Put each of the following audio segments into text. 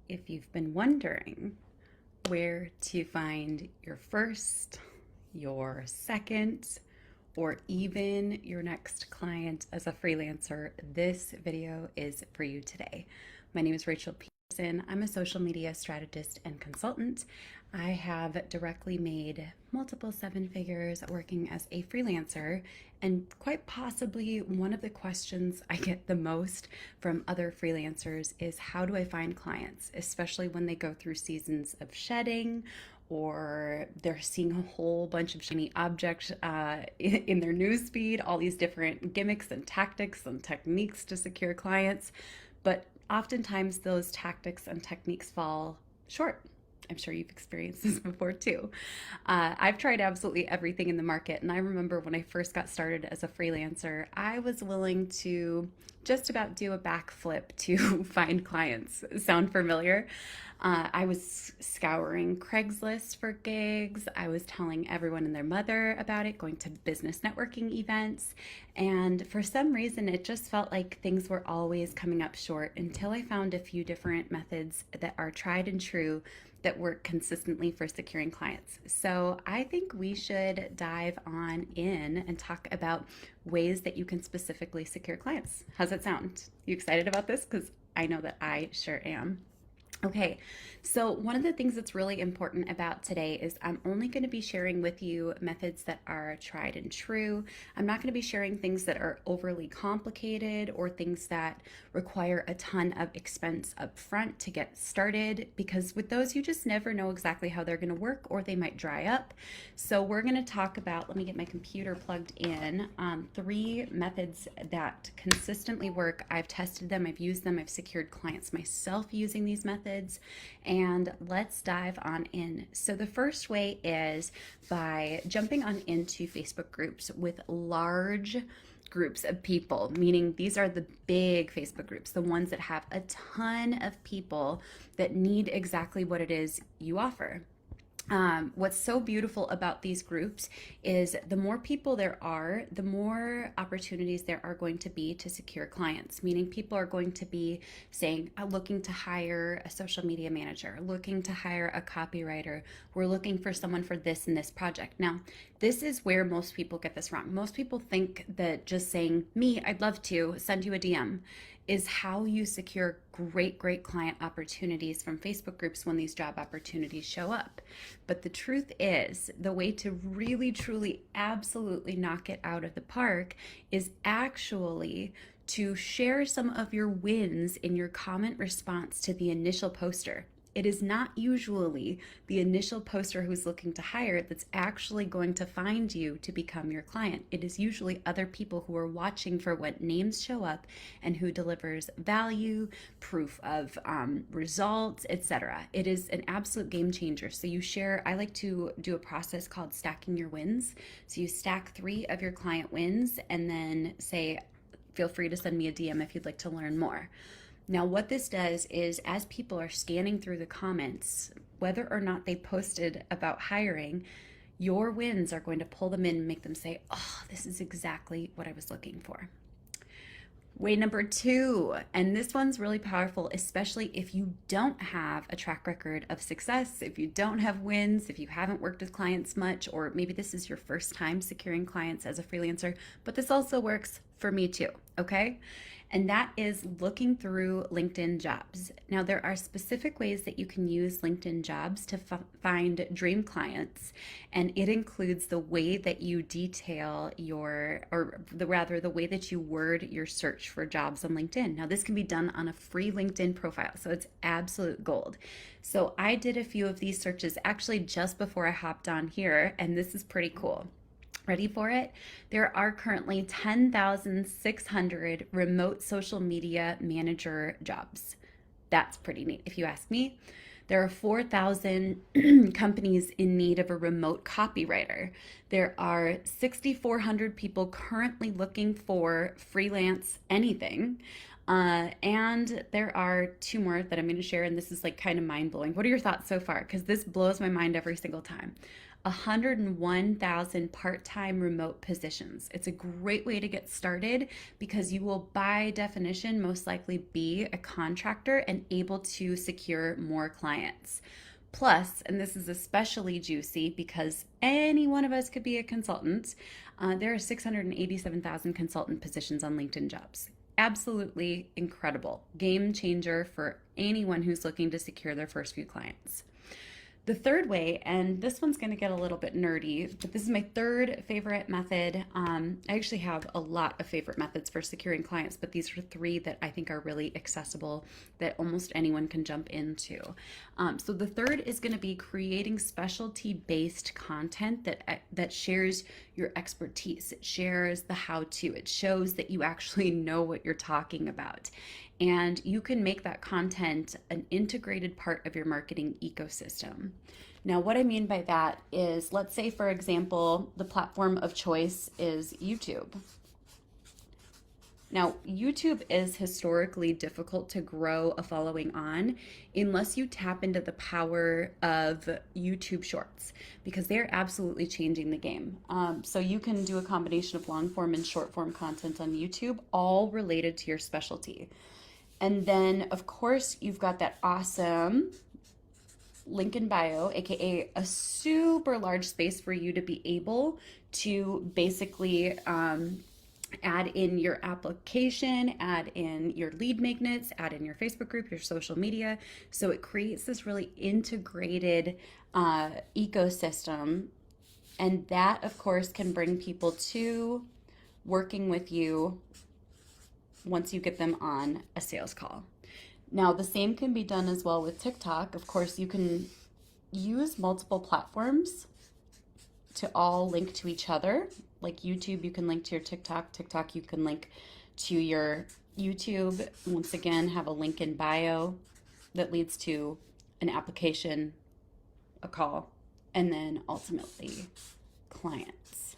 if you've been wondering where to find your first, your second, or even your next client as a freelancer, this video is for you today. My name is Rachel Peterson. I'm a social media strategist and consultant. I have directly made multiple seven figures working as a freelancer, and quite possibly one of the questions I get the most from other freelancers is how do I find clients, especially when they go through seasons of shedding or they're seeing a whole bunch of shiny objects in their newsfeed, all these different gimmicks and tactics and techniques to secure clients. But oftentimes those tactics and techniques fall short. I'm sure you've experienced this before too. I've tried absolutely everything in the market. And I remember when I first got started as a freelancer, I was willing to just about do a backflip to find clients. Sound familiar? I was scouring Craigslist for gigs. I was telling everyone and their mother about it, going to business networking events. And for some reason, it just felt like things were always coming up short until I found a few different methods that are tried and true that work consistently for securing clients. So I think we should dive on in and talk about ways that you can specifically secure clients. How's that sound? You excited about this? Because I know that I sure am. Okay, so one of the things that's really important about today is I'm only going to be sharing with you methods that are tried and true. I'm not going to be sharing things that are overly complicated or things that require a ton of expense up front to get started, because with those you just never know exactly how they're going to work or they might dry up. So we're going to talk about, let me get my computer plugged in, three methods that consistently work. I've tested them, I've used them, I've secured clients myself using these methods. And let's dive on in. So the first way is by jumping on into Facebook groups with large groups of people, meaning these are the big Facebook groups, the ones that have a ton of people that need exactly what it is you offer. What's so beautiful about these groups is the more people there are, the more opportunities there are going to be to secure clients, meaning people are going to be saying, looking to hire a social media manager, looking to hire a copywriter, we're looking for someone for this and this project. Now, this is where most people get this wrong. Most people think that just saying, me, I'd love to send you a DM is how you secure great client opportunities from Facebook groups when these job opportunities show up. But the truth is, the way to really, truly, absolutely knock it out of the park is actually to share some of your wins in your comment response to the initial poster. It is not usually the initial poster who's looking to hire that's actually going to find you to become your client. It is usually other people who are watching for what names show up and who delivers value, proof of results, etc. It is an absolute game changer. So you share, I like to do a process called stacking your wins. So you stack 3 of your client wins and then say, feel free to send me a DM if you'd like to learn more. Now, what this does is as people are scanning through the comments, whether or not they posted about hiring, your wins are going to pull them in and make them say, oh, this is exactly what I was looking for. Way number 2, and this one's really powerful, especially if you don't have a track record of success, if you don't have wins, if you haven't worked with clients much, or maybe this is your first time securing clients as a freelancer, but this also works for me too, okay? And that is looking through LinkedIn jobs. Now, there are specific ways that you can use LinkedIn jobs to find dream clients, and it includes the way that you detail the way that you word your search for jobs on LinkedIn. Now, this can be done on a free LinkedIn profile, so it's absolute gold. So I did a few of these searches actually just before I hopped on here, and this is pretty cool. Ready for it? There are currently 10,600 remote social media manager jobs. That's pretty neat, if you ask me. There are 4,000 companies in need of a remote copywriter. There are 6,400 people currently looking for freelance anything. And there are 2 more that I'm going to share, and this is like kind of mind blowing. What are your thoughts so far? Because this blows my mind every single time. 101,000 part-time remote positions. It's a great way to get started because you will, by definition, most likely be a contractor and able to secure more clients. Plus, and this is especially juicy because any one of us could be a consultant, there are 687,000 consultant positions on LinkedIn Jobs. Absolutely incredible. Game changer for anyone who's looking to secure their first few clients. The third way, and this one's going to get a little bit nerdy, but this is my third favorite method. I actually have a lot of favorite methods for securing clients, but these are three that I think are really accessible that almost anyone can jump into. So the third is going to be creating specialty-based content that shares your expertise. It shares the how-to. It shows that you actually know what you're talking about. And you can make that content an integrated part of your marketing ecosystem. Now, what I mean by that is, let's say, for example, the platform of choice is YouTube. Now, YouTube is historically difficult to grow a following on unless you tap into the power of YouTube Shorts, because they're absolutely changing the game. So you can do a combination of long form and short form content on YouTube, all related to your specialty. And then, of course, you've got that awesome link in bio, aka a super large space for you to be able to basically add in your application, add in your lead magnets, add in your Facebook group, your social media. So it creates this really integrated ecosystem. And that, of course, can bring people to working with you once you get them on a sales call. Now, the same can be done as well with TikTok. Of course, you can use multiple platforms to all link to each other. Like YouTube, you can link to your TikTok. TikTok, you can link to your YouTube. Once again, have a link in bio that leads to an application, a call, and then ultimately clients.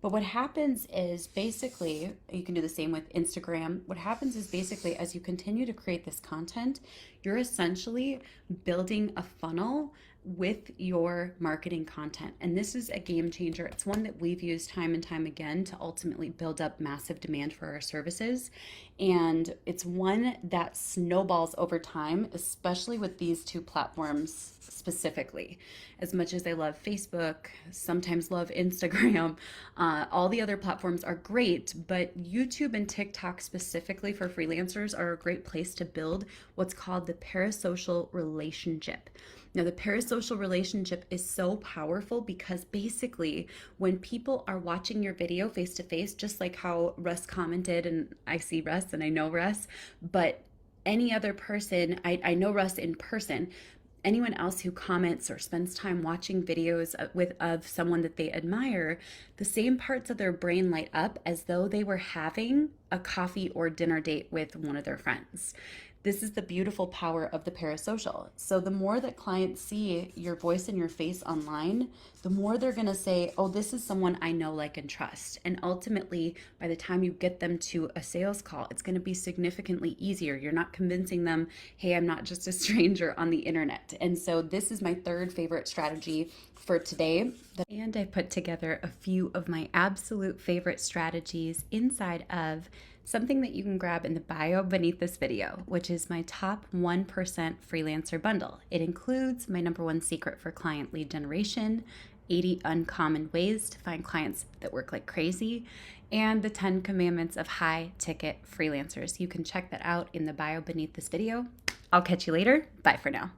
But what happens is basically, you can do the same with Instagram. What happens is basically, as you continue to create this content, you're essentially building a funnel with your marketing content. And this is a game changer. It's one that we've used time and time again to ultimately build up massive demand for our services. And it's one that snowballs over time, especially with these two platforms specifically. As much as I love Facebook, sometimes love Instagram, all the other platforms are great, but YouTube and TikTok specifically for freelancers are a great place to build what's called the parasocial relationship. Now, the parasocial relationship is so powerful because basically when people are watching your video face to face, just like how Russ commented, and I see Russ and I know Russ, but any other person, I know Russ in person, anyone else who comments or spends time watching videos of someone that they admire, the same parts of their brain light up as though they were having a coffee or dinner date with one of their friends. This is the beautiful power of the parasocial. So the more that clients see your voice and your face online, the more they're going to say, oh, this is someone I know, like, and trust. And ultimately, by the time you get them to a sales call, it's going to be significantly easier. You're not convincing them, hey, I'm not just a stranger on the internet. And so this is my third favorite strategy for today. And I put together a few of my absolute favorite strategies inside of something that you can grab in the bio beneath this video, which is my top 1% freelancer bundle. It includes my #1 secret for client lead generation, 80 uncommon ways to find clients that work like crazy, and the 10 commandments of high ticket freelancers. You can check that out in the bio beneath this video. I'll catch you later. Bye for now.